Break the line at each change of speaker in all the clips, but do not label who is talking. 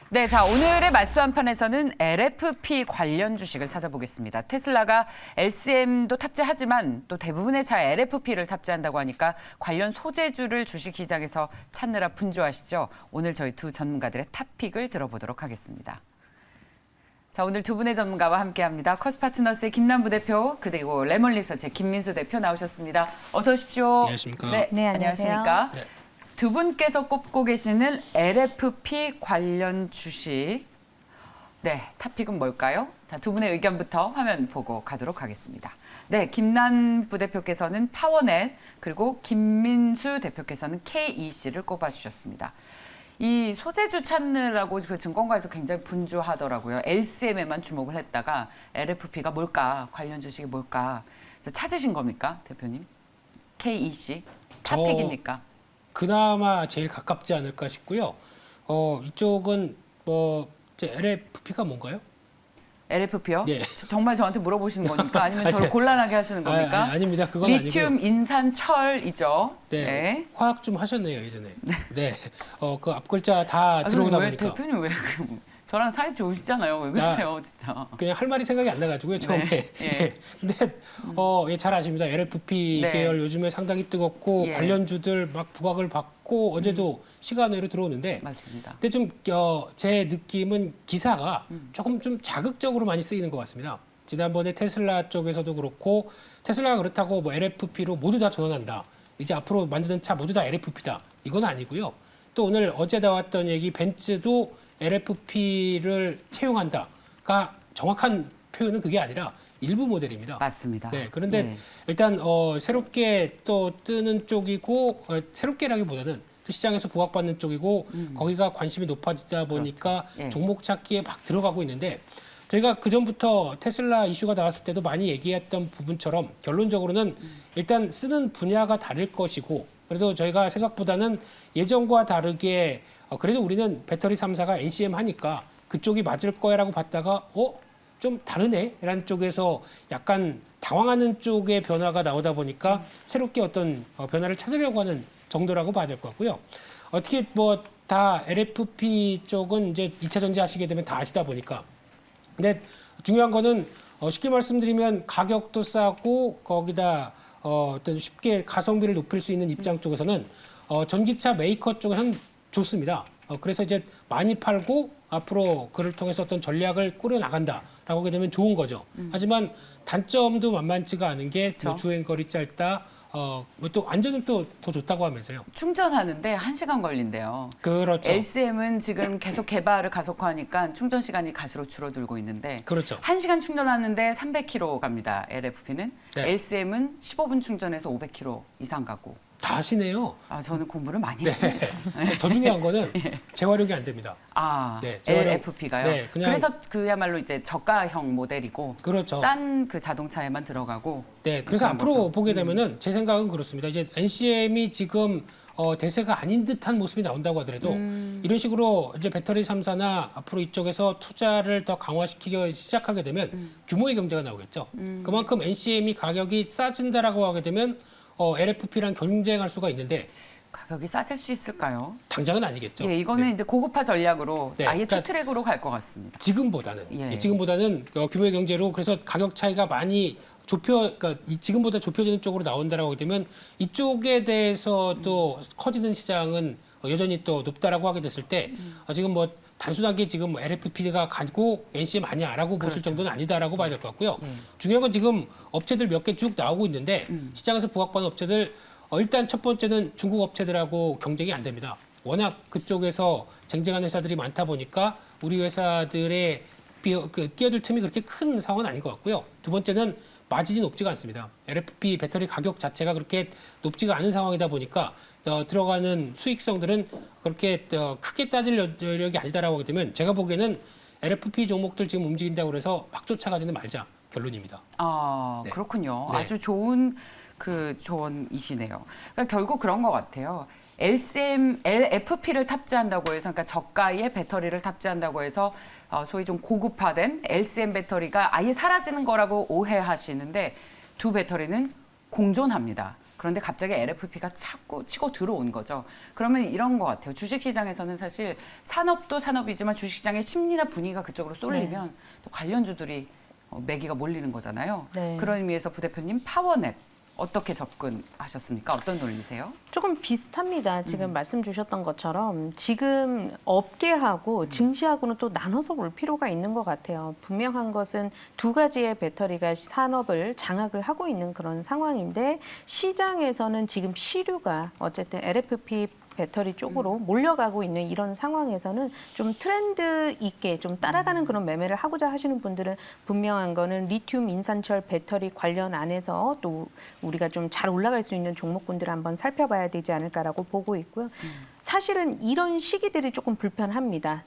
네, 자 오늘의 말수 한판에서는 LFP 관련 주식을 찾아보겠습니다. 테슬라가 LCM도 탑재하지만 또 대부분의 차에 LFP를 탑재한다고 하니까 관련 소재주를 주식 시장에서 찾느라 분주하시죠. 오늘 저희 두 전문가들의 탑픽을 들어보도록 하겠습니다. 자, 오늘 두 분의 전문가와 함께합니다. 커스파트너스의 김남부 대표 그리고 레몬리서치의 김민수 대표 나오셨습니다. 어서 오십시오.
안녕하십니까.
네, 안녕하십니까.
네.
두 분께서 꼽고 계시는 LFP 관련 주식. 네, 탑픽은 뭘까요? 자, 두 분의 의견부터 화면 보고 가도록 하겠습니다. 네, 김남부 대표께서는 파워넷 그리고 김민수 대표께서는 KEC를 꼽아주셨습니다. 이 소재주 찾느라고 그 증권가에서 굉장히 분주하더라고요. LCM에만 주목을 했다가 LFP가 뭘까, 관련 주식이 뭘까. 그래서 찾으신 겁니까, 대표님? KEC 탑픽입니까?
그나마 제일 가깝지 않을까 싶고요. 이쪽은 이제 LFP가 뭔가요?
LFP요?
네.
정말 저한테 물어보시는 거니까 아니면 저를 곤란하게 하시는 겁니까?
아닙니다. 그건
리튬,
아니고요.
인산, 철이죠.
네. 화학 좀 하셨네요, 예전에. 네. 그 앞글자 다 들어오다
왜,
보니까.
대표님 왜 저랑 사이 좋으시잖아요. 왜 그러세요, 진짜.
그냥 할 말이 생각이 안 나가지고요, 처음에.
네. 예.
네. 근데 예, 잘 아십니다. LFP
네.
계열 요즘에 상당히 뜨겁고
예.
관련주들 막 부각을 받고 어제도 시간 외로 들어오는데
맞습니다.
근데 좀 제 느낌은 기사가 조금 좀 자극적으로 많이 쓰이는 것 같습니다. 지난번에 테슬라 쪽에서도 그렇고 테슬라가 그렇다고 뭐 LFP로 모두 다 전환한다. 이제 앞으로 만드는 차 모두 다 LFP다. 이건 아니고요. 또 오늘 어제 나왔던 얘기 벤츠도 LFP를 채용한다가 정확한 표현은 그게 아니라 일부 모델입니다.
맞습니다.
네, 그런데
예.
일단 새롭게 또 뜨는 쪽이고 새롭게라기보다는 또 시장에서 부각받는 쪽이고 거기가 관심이 높아지다 보니까
그렇죠. 예.
종목 찾기에 막 들어가고 있는데 저희가 그 전부터 테슬라 이슈가 나왔을 때도 많이 얘기했던 부분처럼 결론적으로는 일단 쓰는 분야가 다를 것이고 그래도 저희가 생각보다는 예전과 다르게 그래도 우리는 배터리 3사가 NCM 하니까 그쪽이 맞을 거야라고 봤다가 좀 다르네 라는 쪽에서 약간 당황하는 쪽의 변화가 나오다 보니까 새롭게 어떤 변화를 찾으려고 하는 정도라고 봐야 될 것 같고요. 어떻게 뭐 다 LFP 쪽은 이제 2차 전지 하시게 되면 다 아시다 보니까 근데 중요한 거는 쉽게 말씀드리면 가격도 싸고 거기다 어떤 쉽게 가성비를 높일 수 있는 입장 쪽에서는 전기차 메이커 쪽에서는 좋습니다. 그래서 이제 많이 팔고 앞으로 그를 통해서 어떤 전략을 꾸려 나간다라고 하게 되면 좋은 거죠. 하지만 단점도 만만치가 않은 게
그렇죠.
주행거리 짧다. 또 안전은 또 더 좋다고 하면서요.
충전하는데 1시간 걸린대요.
그렇죠.
LCM은 지금 계속 개발을 가속화하니까 충전 시간이 갈수록 줄어들고 있는데
그렇죠.
1시간 충전하는데 300km 갑니다. LFP는.
네.
LCM은 15분 충전해서 500km 이상 가고.
다 하시네요.
저는 공부를 많이
네.
했습니다.
더 중요한 거는 재활용이 안 됩니다.
네,
재활용.
LFP가요?
네, 그냥
그래서 그야말로 이제 저가형 모델이고
그렇죠.
싼 그 자동차에만 들어가고.
네, 그래서
그런
앞으로
거죠.
보게 되면은 제 생각은 그렇습니다. 이제 NCM이 지금 대세가 아닌 듯한 모습이 나온다고 하더라도 이런 식으로 이제 배터리 3사나 앞으로 이쪽에서 투자를 더 강화시키기 시작하게 되면 규모의 경제가 나오겠죠. 그만큼 NCM이 가격이 싸진다라고 하게 되면 LFP랑 경쟁할 수가 있는데
가격이 싸질 수 있을까요?
당장은 아니겠죠.
예, 이거는
네.
이제 고급화 전략으로
네,
아예
그러니까
투트랙으로 갈 것 같습니다.
지금보다는
예.
지금보다는 규모의 경제로 그래서 가격 차이가 많이 그러니까 지금보다 좁혀지는 쪽으로 나온다라고 하게 되면 이쪽에 대해서도 커지는 시장은 여전히 또 높다라고 하게 됐을 때 지금 뭐 단순하게 지금 LFP가 가지고 NCM 아니야라고 보실
그렇죠.
정도는 아니다라고 봐야 될 것 같고요.
예.
중요한 건 지금 업체들 몇 개 쭉 나오고 있는데 시장에서 부각받는 업체들 일단 첫 번째는 중국 업체들하고 경쟁이 안 됩니다. 워낙 그쪽에서 쟁쟁한 회사들이 많다 보니까 우리 회사들의 끼어들 틈이 그렇게 큰 상황은 아닌 것 같고요. 두 번째는 마진이 높지가 않습니다. LFP 배터리 가격 자체가 그렇게 높지가 않은 상황이다 보니까 들어가는 수익성들은 그렇게 크게 따질 여력이 아니다라고 하게 되면 제가 보기에는 LFP 종목들 지금 움직인다고 그래서 막 쫓아가지는 말자 결론입니다. 네.
그렇군요.
네.
아주 좋은 그 조언이시네요. 그러니까 결국 그런 것 같아요. LFP를 탑재한다고 해서, 그러니까 저가의 배터리를 탑재한다고 해서 소위 좀 고급화된 LCM 배터리가 아예 사라지는 거라고 오해하시는데 두 배터리는 공존합니다. 그런데 갑자기 LFP가 자꾸 치고 들어온 거죠. 그러면 이런 것 같아요. 주식시장에서는 사실 산업도 산업이지만 주식시장의 심리나 분위기가 그쪽으로 쏠리면 또 관련주들이 매기가 몰리는 거잖아요.
네.
그런 의미에서 부대표님 파워넷 어떻게 접근하셨습니까? 어떤 논리세요?
조금 비슷합니다. 지금 말씀 주셨던 것처럼 지금 업계하고 증시하고는 또 나눠서 볼 필요가 있는 것 같아요. 분명한 것은 두 가지의 배터리가 산업을 장악을 하고 있는 그런 상황인데 시장에서는 지금 시류가 어쨌든 LFP 배터리 쪽으로 몰려가고 있는 이런 상황에서는 좀 트렌드 있게 좀 따라가는 그런 매매를 하고자 하시는 분들은 분명한 거는 리튬 인산철 배터리 관련 안에서 또 우리가 좀 잘 올라갈 수 있는 종목군들을 한번 살펴봐야 되지 않을까라고 보고 있고요. 사실은 이런 시기들이 조금 불편합니다.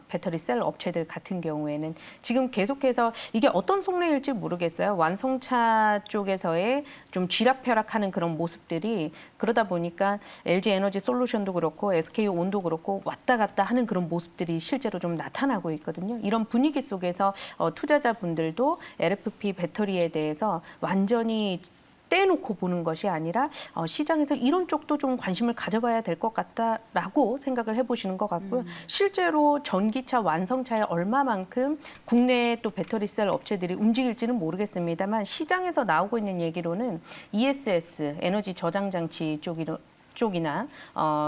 배터리 셀 업체들 같은 경우에는 지금 계속해서 이게 어떤 속내일지 모르겠어요. 완성차 쪽에서의 좀 쥐락펴락하는 그런 모습들이 그러다 보니까 LG 에너지 솔루션도 그렇고 SK온도 그렇고 왔다 갔다 하는 그런 모습들이 실제로 좀 나타나고 있거든요. 이런 분위기 속에서 투자자분들도 LFP 배터리에 대해서 완전히 떼놓고 보는 것이 아니라 시장에서 이런 쪽도 좀 관심을 가져봐야 될 것 같다라고 생각을 해보시는 것 같고요. 실제로 전기차 완성차에 얼마만큼 국내의 또 배터리셀 업체들이 움직일지는 모르겠습니다만 시장에서 나오고 있는 얘기로는 ESS 에너지 저장 장치 쪽이나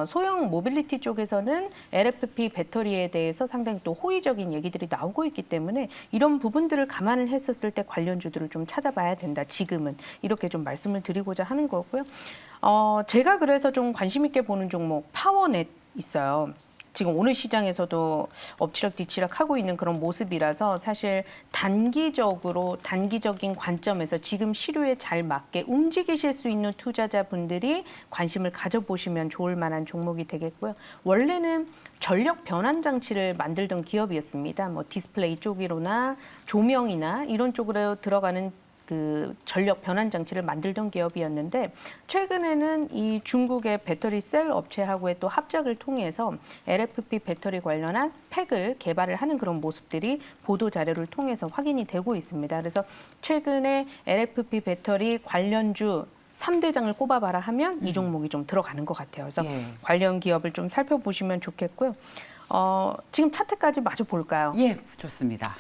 소형 모빌리티 쪽에서는 LFP 배터리에 대해서 상당히 또 호의적인 얘기들이 나오고 있기 때문에 이런 부분들을 감안을 했었을 때 관련주들을 좀 찾아봐야 된다. 지금은 이렇게 좀 말씀을 드리고자 하는 거고요. 제가 그래서 좀 관심 있게 보는 종목 파워넷 있어요. 지금 오늘 시장에서도 엎치락뒤치락 하고 있는 그런 모습이라서 사실 단기적인 관점에서 지금 시류에 잘 맞게 움직이실 수 있는 투자자분들이 관심을 가져보시면 좋을 만한 종목이 되겠고요. 원래는 전력 변환 장치를 만들던 기업이었습니다. 뭐 디스플레이 쪽으로나 조명이나 이런 쪽으로 들어가는 그 전력 변환 장치를 만들던 기업이었는데 최근에는 이 중국의 배터리 셀 업체하고의 또 합작을 통해서 LFP 배터리 관련한 팩을 개발을 하는 그런 모습들이 보도 자료를 통해서 확인이 되고 있습니다. 그래서 최근에 LFP 배터리 관련주 3대장을 꼽아봐라 하면 이 종목이 좀 들어가는 것 같아요. 그래서 관련 기업을 좀 살펴보시면 좋겠고요. 지금 차트까지 마저 볼까요?
예, 좋습니다.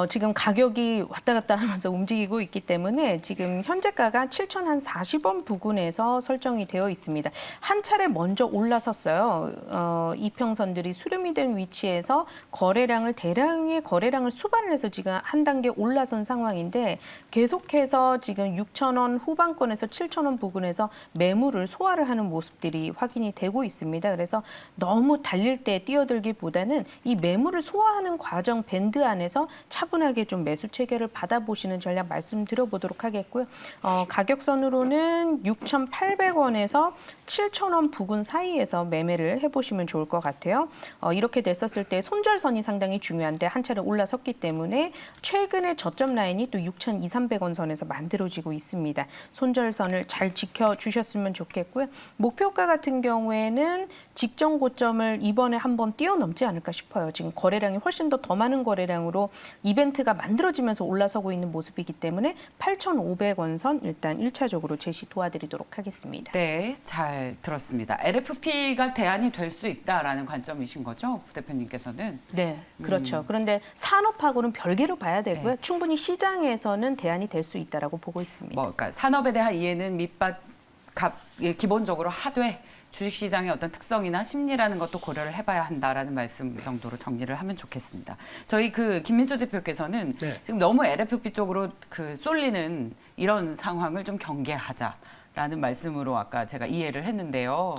지금 가격이 왔다 갔다 하면서 움직이고 있기 때문에 지금 현재가가 7,040원 부근에서 설정이 되어 있습니다. 한 차례 먼저 올라섰어요. 이평선들이 수렴이 된 위치에서 대량의 거래량을 수반을 해서 지금 한 단계 올라선 상황인데 계속해서 지금 6,000원 후반권에서 7,000원 부근에서 매물을 소화를 하는 모습들이 확인이 되고 있습니다. 그래서 너무 달릴 때 뛰어들기보다는 이 매물을 소화하는 과정 밴드 안에서 차분하게 좀 매수 체결을 받아보시는 전략 말씀드려보도록 하겠고요. 가격선으로는 6,800원에서 7,000원 부근 사이에서 매매를 해보시면 좋을 것 같아요. 이렇게 됐었을 때 손절선이 상당히 중요한데 한 차례 올라섰기 때문에 최근에 저점 라인이 또 6,200~300원 선에서 만들어지고 있습니다. 손절선을 잘 지켜주셨으면 좋겠고요. 목표가 같은 경우에는 직전 고점을 이번에 한번 뛰어넘지 않을까 싶어요. 지금 거래량이 훨씬 더 많은 거래량으로 이벤트가 만들어지면서 올라서고 있는 모습이기 때문에 8,500원 선 일단 1차적으로 제시 도와드리도록 하겠습니다.
네, 잘 들었습니다. LFP가 대안이 될 수 있다라는 관점이신 거죠, 대표님께서는?
네, 그렇죠. 그런데 산업하고는 별개로 봐야 되고요.
네.
충분히 시장에서는 대안이 될 수 있다라고 보고 있습니다.
그러니까 산업에 대한 이해는 기본적으로 하되 주식시장의 어떤 특성이나 심리라는 것도 고려를 해봐야 한다라는 말씀 정도로 정리를 하면 좋겠습니다. 저희 김민수 대표께서는 지금 너무 LFP 쪽으로 쏠리는 이런 상황을 좀 경계하자라는 말씀으로 아까 제가 이해를 했는데요.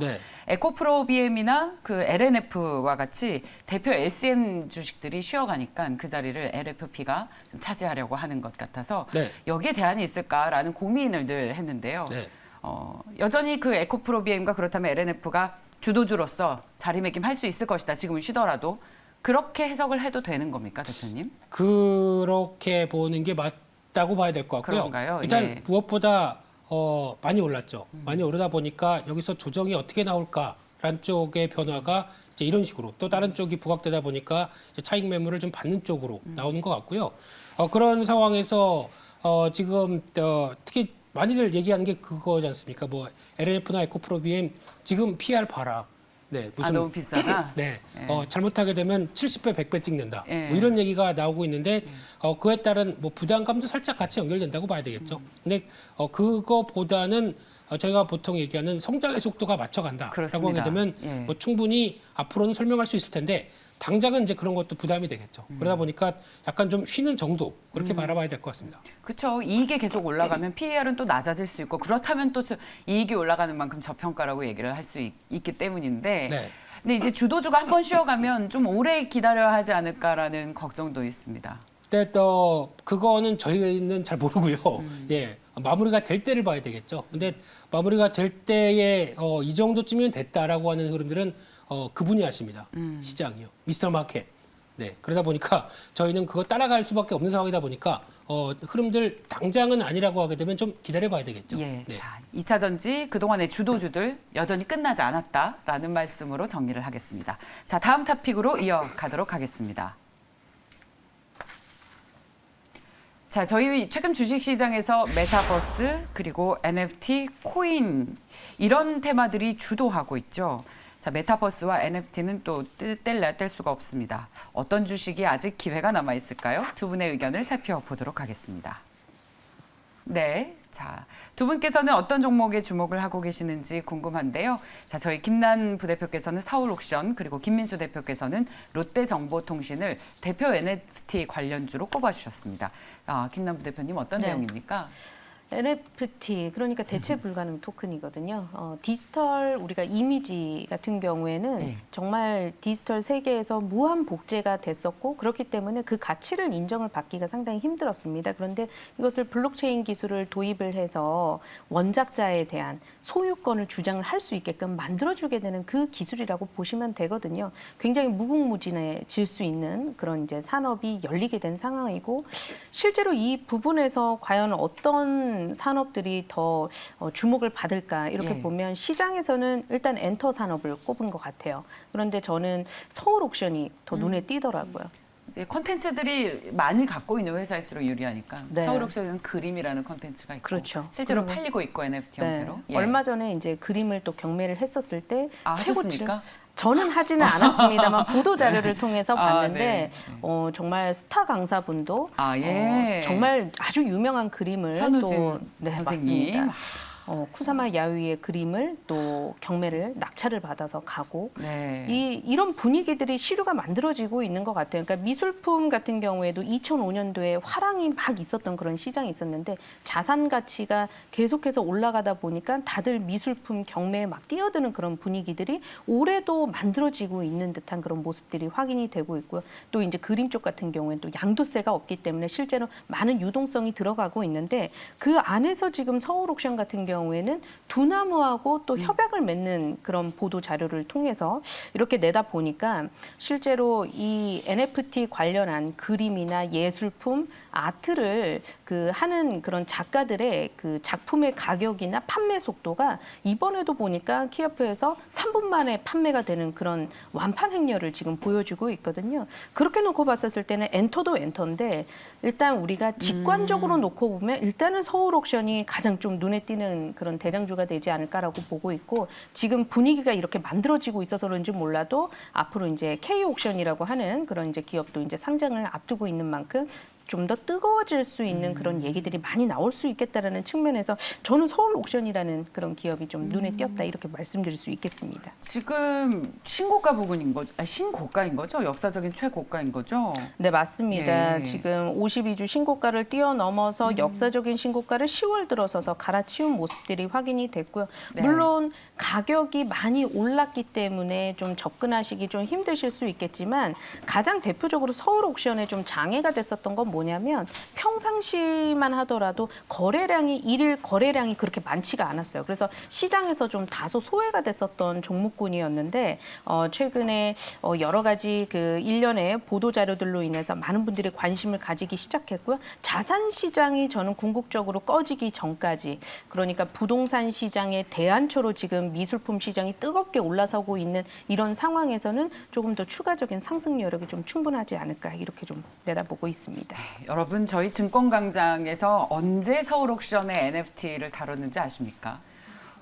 에코프로비엠이나 LNF와 같이 대표 LCM 주식들이 쉬어가니까 그 자리를 LFP가 좀 차지하려고 하는 것 같아서 여기에 대안이 있을까라는 고민을 늘 했는데요. 여전히 에코프로비엠과 그렇다면 LNF가 주도주로서 자리매김할 수 있을 것이다. 지금은 쉬더라도. 그렇게 해석을 해도 되는 겁니까, 대표님?
그렇게 보는 게 맞다고 봐야 될 것 같고요.
그런가요?
일단 무엇보다 많이 올랐죠. 많이 오르다 보니까 여기서 조정이 어떻게 나올까라는 쪽의 변화가 이제 이런 식으로 또 다른 쪽이 부각되다 보니까 이제 차익 매물을 좀 받는 쪽으로 나오는 것 같고요. 그런 상황에서 지금 특히 많이들 얘기하는 게 그거지 않습니까? 뭐 LNF나 에코프로비엠 지금 PR 봐라. 네, 무슨
너무 비싸다.
네,
예.
잘못하게 되면 70배, 100배 찍는다.
예.
뭐 이런 얘기가 나오고 있는데 그에 따른 뭐 부담감도 살짝 같이 연결된다고 봐야 되겠죠. 근데 그거보다는 저희가 보통 얘기하는 성장의 속도가 맞춰간다라고
그렇습니다.
하게 되면
예.
뭐 충분히 앞으로는 설명할 수 있을 텐데 당장은 이제 그런 것도 부담이 되겠죠. 그러다 보니까 약간 좀 쉬는 정도 그렇게 바라봐야 될 것 같습니다.
그렇죠. 이익이 계속 올라가면 PER은 또 낮아질 수 있고 그렇다면 또 이익이 올라가는 만큼 저평가라고 얘기를 할 수 있기 때문인데
네.
근데 이제 주도주가 한 번 쉬어가면 좀 오래 기다려야 하지 않을까라는 걱정도 있습니다.
근데 또 그거는 저희는 잘 모르고요. 예, 마무리가 될 때를 봐야 되겠죠. 근데 마무리가 될 때에 이 정도쯤이면 됐다라고 하는 흐름들은 그분이 하십니다. 시장이요, 미스터 마켓. 네, 그러다 보니까 저희는 그거 따라갈 수밖에 없는 상황이다 보니까 흐름들 당장은 아니라고 하게 되면 좀 기다려봐야 되겠죠.
예,
네.
자, 2차 전지 그동안의 주도주들 여전히 끝나지 않았다라는 말씀으로 정리를 하겠습니다. 자, 다음 토픽으로 이어가도록 하겠습니다. 자, 저희 최근 주식시장에서 메타버스 그리고 NFT, 코인 이런 테마들이 주도하고 있죠. 자, 메타버스와 NFT는 또 뗄래야 뗄 수가 없습니다. 어떤 주식이 아직 기회가 남아 있을까요? 두 분의 의견을 살펴보도록 하겠습니다. 네, 자, 두 분께서는 어떤 종목에 주목을 하고 계시는지 궁금한데요. 자, 저희 김난 부대표께서는 서울옥션 그리고 김민수 대표께서는 롯데정보통신을 대표 NFT 관련주로 꼽아주셨습니다. 김난 부대표님 어떤
네.
내용입니까?
NFT, 그러니까 대체 불가능 토큰이거든요. 디지털 우리가 이미지 같은 경우에는
네.
정말 디지털 세계에서 무한 복제가 됐었고 그렇기 때문에 그 가치를 인정을 받기가 상당히 힘들었습니다. 그런데 이것을 블록체인 기술을 도입을 해서 원작자에 대한 소유권을 주장을 할 수 있게끔 만들어주게 되는 그 기술이라고 보시면 되거든요. 굉장히 무궁무진해질 수 있는 그런 이제 산업이 열리게 된 상황이고 실제로 이 부분에서 과연 어떤 산업들이 더 주목을 받을까 이렇게
예.
보면 시장에서는 일단 엔터 산업을 꼽은 것 같아요. 그런데 저는 서울옥션이 더 눈에 띄더라고요.
이제 콘텐츠들이 많이 갖고 있는 회사일수록 유리하니까
네.
서울옥션은 그림이라는 콘텐츠가 있고
그렇죠.
실제로
그러면-
팔리고 있고 NFT
네.
형태로. 예.
얼마 전에 이제 그림을 또 경매를 했었을 때
하셨습니까?
저는 하지는 않았습니다만 보도 자료를 통해서
아,
봤는데
네.
정말 스타 강사분도
예.
정말 아주 유명한 그림을
현우진
또
선생님.
맞습니다. 쿠사마 야유이의 그림을 또 경매를 낙찰을 받아서 가고
네.
이런 분위기들이 시류가 만들어지고 있는 것 같아요. 그러니까 미술품 같은 경우에도 2005년도에 화랑이 막 있었던 그런 시장이 있었는데 자산 가치가 계속해서 올라가다 보니까 다들 미술품 경매에 막 뛰어드는 그런 분위기들이 올해도 만들어지고 있는 듯한 그런 모습들이 확인이 되고 있고요. 또 이제 그림 쪽 같은 경우에는 또 양도세가 없기 때문에 실제로 많은 유동성이 들어가고 있는데 그 안에서 지금 서울옥션 같은 경우에는 두나무하고 또 협약을 맺는 그런 보도 자료를 통해서 이렇게 내다 보니까 실제로 이 NFT 관련한 그림이나 예술품, 아트를 하는 그런 작가들의 그 작품의 가격이나 판매 속도가 이번에도 보니까 키아프에서 3분 만에 판매가 되는 그런 완판 행렬을 지금 보여주고 있거든요. 그렇게 놓고 봤었을 때는 엔터도 엔터인데 일단 우리가 직관적으로 놓고 보면 일단은 서울옥션이 가장 좀 눈에 띄는 그런 대장주가 되지 않을까라고 보고 있고 지금 분위기가 이렇게 만들어지고 있어서 그런지 몰라도 앞으로 이제 K옥션이라고 하는 그런 이제 기업도 이제 상장을 앞두고 있는 만큼 좀 더 뜨거워질 수 있는 그런 얘기들이 많이 나올 수 있겠다라는 측면에서 저는 서울옥션이라는 그런 기업이 좀 눈에 띄었다 이렇게 말씀드릴 수 있겠습니다.
지금 신고가 부근인 거죠? 신고가인 거죠? 역사적인 최고가인 거죠?
네, 맞습니다.
예.
지금 52주 신고가를 뛰어넘어서 역사적인 신고가를 10월 들어서서 갈아치운 모습들이 확인이 됐고요.
네.
물론 가격이 많이 올랐기 때문에 좀 접근하시기 좀 힘드실 수 있겠지만 가장 대표적으로 서울옥션에 좀 장애가 됐었던 건 뭐냐면 평상시만 하더라도 일일 거래량이 그렇게 많지가 않았어요. 그래서 시장에서 좀 다소 소외가 됐었던 종목군이었는데 최근에 여러 가지 그 일련의 보도 자료들로 인해서 많은 분들이 관심을 가지기 시작했고요. 자산 시장이 저는 궁극적으로 꺼지기 전까지 그러니까 부동산 시장의 대안초로 지금 미술품 시장이 뜨겁게 올라서고 있는 이런 상황에서는 조금 더 추가적인 상승 여력이 좀 충분하지 않을까 이렇게 좀 내다보고 있습니다.
여러분 저희 증권광장에서 언제 서울옥션의 NFT를 다뤘는지 아십니까?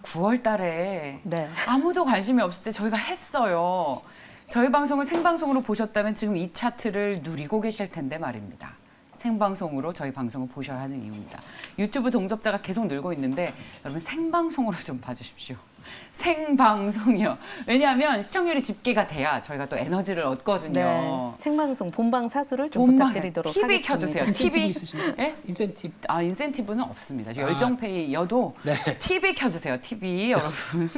9월 달에
네.
아무도 관심이 없을 때 저희가 했어요. 저희 방송을 생방송으로 보셨다면 지금 이 차트를 누리고 계실 텐데 말입니다. 생방송으로 저희 방송을 보셔야 하는 이유입니다. 유튜브 동접자가 계속 늘고 있는데 여러분 생방송으로 좀 봐주십시오. 생방송이요. 왜냐하면 시청률이 집계가 돼야 저희가 또 에너지를 얻거든요.
네. 생방송 본방 사수를 좀 부탁드리도록
TV
하겠습니다.
켜주세요.
인센티브
TV
있으십니까?
예?
인센티브.
인센티브는 없습니다.
아.
열정페이여도
네.
TV 켜주세요. TV 여러분.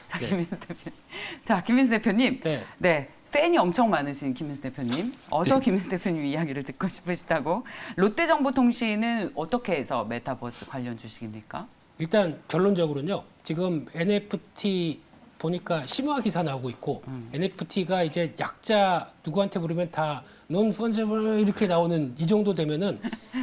자,
네.
김민수 대표님. 자, 김민수 대표님.
네.
네. 팬이 엄청 많으신 김민수 대표님. 어서 김민수 대표님 이야기를 듣고 싶으시다고. 롯데정보통신은 어떻게 해서 메타버스 관련 주식입니까?
일단 결론적으로는요. 지금 NFT 보니까 심화 기사 나오고 있고 NFT가 이제 약자 누구한테 물으면 다 non-fungible 이렇게 나오는 이 정도 되면은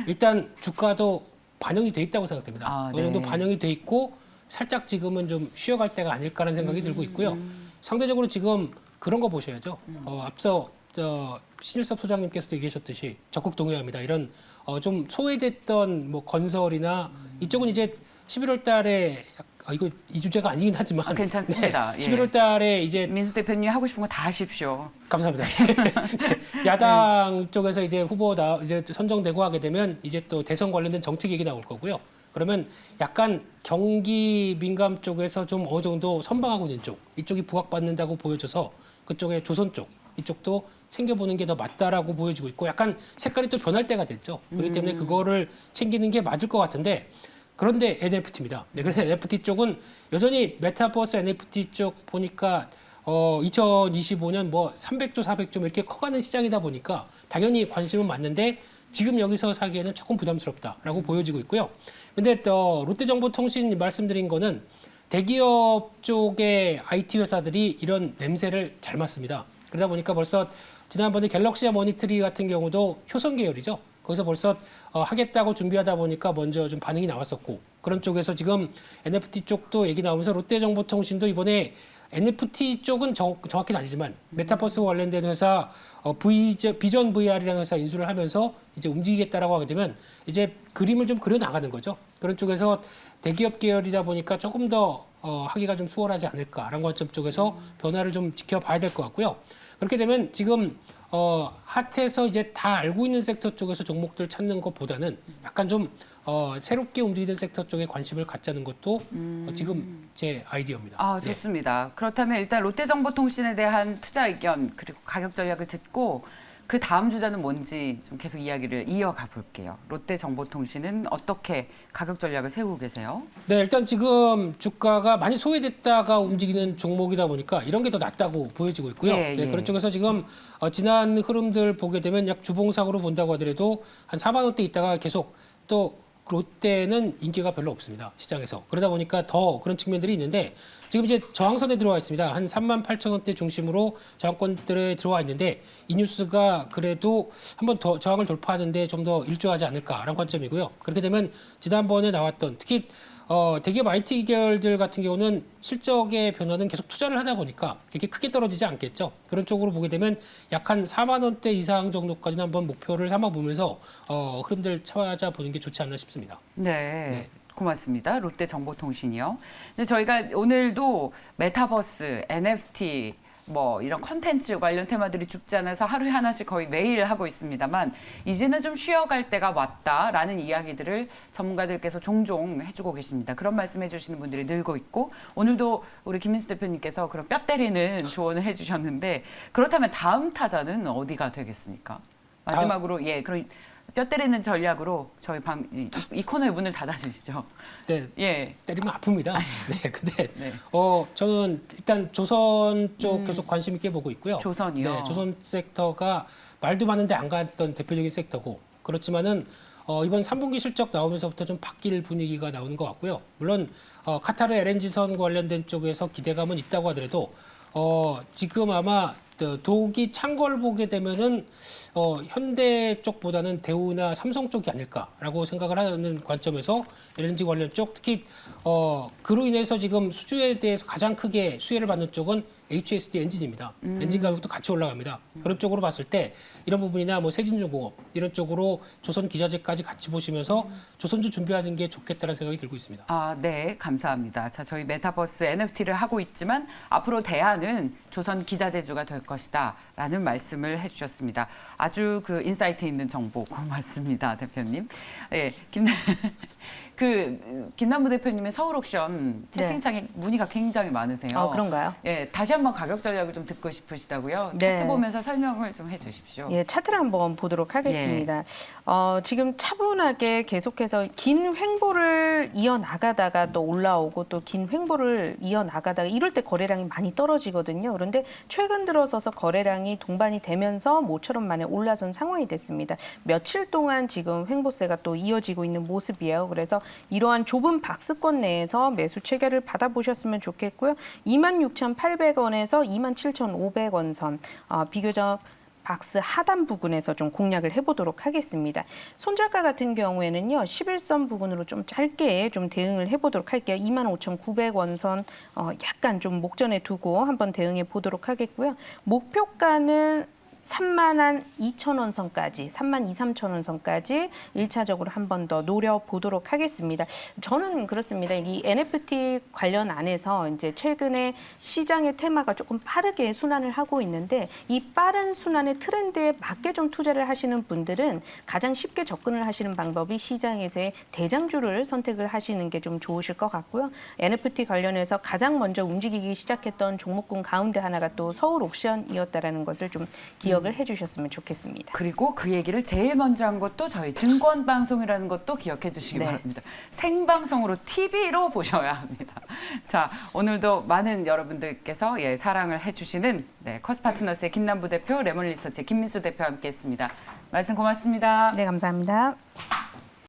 일단 주가도 반영이 돼 있다고 생각됩니다.
아,
어느 정도
네.
반영이 돼 있고 살짝 지금은 좀 쉬어갈 때가 아닐까라는 생각이 들고 있고요. 상대적으로 지금 그런 거 보셔야죠. 앞서 신일섭 소장님께서도 얘기하셨듯이 적극 동의합니다. 이런 좀 소외됐던 뭐 건설이나 이쪽은 이제 11월 달에 이거 이 주제가 아니긴 하지만
괜찮습니다.
네,
예.
11월 달에 이제
민수 대표님 하고 싶은 거 다 하십시오.
감사합니다. 야당 쪽에서 이제 이제 선정되고 하게 되면 이제 또 대선 관련된 정책 얘기 나올 거고요. 그러면 약간 경기 민감 쪽에서 좀 어느 정도 선방하고 있는 쪽, 이쪽이 부각받는다고 보여져서 그쪽에 조선 쪽, 이쪽도 챙겨보는 게 더 맞다라고 보여지고 있고 약간 색깔이 또 변할 때가 됐죠. 그렇기 때문에 그거를 챙기는 게 맞을 것 같은데 그런데 NFT입니다. 네, 그래서 NFT 쪽은 여전히 메타버스 NFT 쪽 보니까 2025년 뭐 300조, 400조 이렇게 커가는 시장이다 보니까 당연히 관심은 많는데 지금 여기서 사기에는 조금 부담스럽다라고 보여지고 있고요. 근데 또 롯데정보통신 말씀드린 거는 대기업 쪽의 IT 회사들이 이런 냄새를 잘 맡습니다. 그러다 보니까 벌써 지난번에 갤럭시와 머니트리 같은 경우도 효성 계열이죠. 거기서 벌써 하겠다고 준비하다 보니까 먼저 좀 반응이 나왔었고 그런 쪽에서 지금 NFT 쪽도 얘기 나오면서 롯데정보통신도 이번에 NFT 쪽은 정확히는 아니지만 메타버스 관련된 회사 비전 VR이라는 회사 인수를 하면서 이제 움직이겠다라고 하게 되면 이제 그림을 좀 그려 나가는 거죠. 그런 쪽에서 대기업 계열이다 보니까 조금 더 하기가 좀 수월하지 않을까라는 관점 쪽에서 변화를 좀 지켜봐야 될 것 같고요. 그렇게 되면 지금 핫해서 이제 다 알고 있는 섹터 쪽에서 종목들 찾는 것보다는 약간 좀 새롭게 움직이는 섹터 쪽에 관심을 갖자는 것도 지금 제 아이디어입니다.
아,
네.
좋습니다. 그렇다면 일단 롯데정보통신에 대한 투자 의견 그리고 가격 전략을 듣고 그 다음 주자는 뭔지 좀 계속 이야기를 이어가 볼게요. 롯데정보통신은 어떻게 가격 전략을 세우고 계세요?
네, 일단 지금 주가가 많이 소외됐다가 움직이는 종목이다 보니까 이런 게 더 낫다고 보여지고 있고요.
예,
네,
예.
그런 쪽에서 지금 지난 흐름들 보게 되면 약 주봉상으로 본다고 하더라도 한 4만 원대 있다가 계속 또 롯데는 인기가 별로 없습니다. 시장에서. 그러다 보니까 더 그런 측면들이 있는데 지금 이제 저항선에 들어와 있습니다. 한 3만 8천 원대 중심으로 저항권들에 들어와 있는데 이 뉴스가 그래도 한번 더 저항을 돌파하는데 좀 더 일조하지 않을까라는 관점이고요. 그렇게 되면 지난번에 나왔던 특히 대기업 IT 계열들 같은 경우는 실적의 변화는 계속 투자를 하다 보니까 그렇게 크게 떨어지지 않겠죠. 그런 쪽으로 보게 되면 약 한 4만 원대 이상 정도까지는 한번 목표를 삼아 보면서 흐름들 찾아보는 게 좋지 않나 싶습니다.
네.
네.
고맙습니다. 롯데정보통신이요. 근데 저희가 오늘도 메타버스, NFT 뭐 이런 컨텐츠 관련 테마들이 죽지 않아서 하루에 하나씩 거의 매일 하고 있습니다만 이제는 좀 쉬어갈 때가 왔다라는 이야기들을 전문가들께서 종종 해주고 계십니다. 그런 말씀해 주시는 분들이 늘고 있고 오늘도 우리 김민수 대표님께서 그런 뼈 때리는 조언을 해주셨는데 그렇다면 다음 타자는 어디가 되겠습니까? 마지막으로 그럼 뼈 때리는 전략으로 저희 이 코너의 문을 닫아주시죠.
네,
예.
때리면 아픕니다. 네, 근데
네.
저는 일단 조선 쪽 계속 관심 있게 보고 있고요.
조선이요.
네, 조선 섹터가 말도 많은데 안 갔던 대표적인 섹터고 그렇지만은 이번 3분기 실적 나오면서부터 좀 바뀔 분위기가 나오는 것 같고요. 물론 카타르 LNG선 관련된 쪽에서 기대감은 있다고 하더라도 지금 아마 독이 찬 걸 보게 되면은 현대 쪽보다는 대우나 삼성 쪽이 아닐까라고 생각을 하는 관점에서 LNG 관련 쪽 특히 그로 인해서 지금 수주에 대해서 가장 크게 수혜를 받는 쪽은 HSD 엔진입니다. 엔진 가격도 같이 올라갑니다. 그런 쪽으로 봤을 때 이런 부분이나 뭐 세진중공업 이런 쪽으로 조선기자재까지 같이 보시면서 조선주 준비하는 게 좋겠다는 생각이 들고 있습니다.
아, 네, 감사합니다. 자, 저희 메타버스 NFT를 하고 있지만 앞으로 대안은 조선 기자재주가 될 것이다라는 말씀을 해주셨습니다. 아주 그 인사이트 있는 정보 고맙습니다, 대표님. 예, 김남부 대표님의 서울 옥션 채팅창에 문의가 굉장히 많으세요.
그런가요?
예, 다시 한번 가격 전략을 좀 듣고 싶으시다고요.
네.
차트 보면서 설명을 좀 해주십시오.
예, 차트를 한번 보도록 하겠습니다. 지금 차분하게 계속해서 긴 횡보를 이어나가다가 또 올라오고 또 긴 횡보를 이어나가다가 이럴 때 거래량이 많이 떨어지거든요. 그런데 최근 들어서서 거래량이 동반이 되면서 모처럼 만에 올라선 상황이 됐습니다. 며칠 동안 지금 횡보세가 또 이어지고 있는 모습이에요. 그래서 이러한 좁은 박스권 내에서 매수 체결을 받아보셨으면 좋겠고요. 26,800원에서 27,500원 선 비교적 박스 하단 부분에서 좀 공략을 해보도록 하겠습니다. 손절가 같은 경우에는요. 11선 부분으로 좀 짧게 좀 대응을 해보도록 할게요. 25,900원 선 약간 좀 목전에 두고 한번 대응해 보도록 하겠고요. 목표가는 32,000원 선까지, 32,000-33,000원 선까지 1차적으로 한 번 더 노려보도록 하겠습니다. 저는 그렇습니다. 이 NFT 관련 안에서 이제 최근에 시장의 테마가 조금 빠르게 순환을 하고 있는데 이 빠른 순환의 트렌드에 맞게 좀 투자를 하시는 분들은 가장 쉽게 접근을 하시는 방법이 시장에서의 대장주를 선택을 하시는 게 좀 좋으실 것 같고요. NFT 관련해서 가장 먼저 움직이기 시작했던 종목군 가운데 하나가 또 서울 옥션이었다라는 것을 좀 기억을 해주셨으면 좋겠습니다.
그리고 그 얘기를 제일 먼저 한 것도 저희 증권방송이라는 것도 기억해 주시기
네.
바랍니다. 생방송으로 TV로 보셔야 합니다. 자, 오늘도 많은 여러분들께서 사랑을 해주시는 커스파트너스의 김남부 대표, 레몬리서치의 김민수 대표와 함께했습니다. 말씀 고맙습니다.
네, 감사합니다.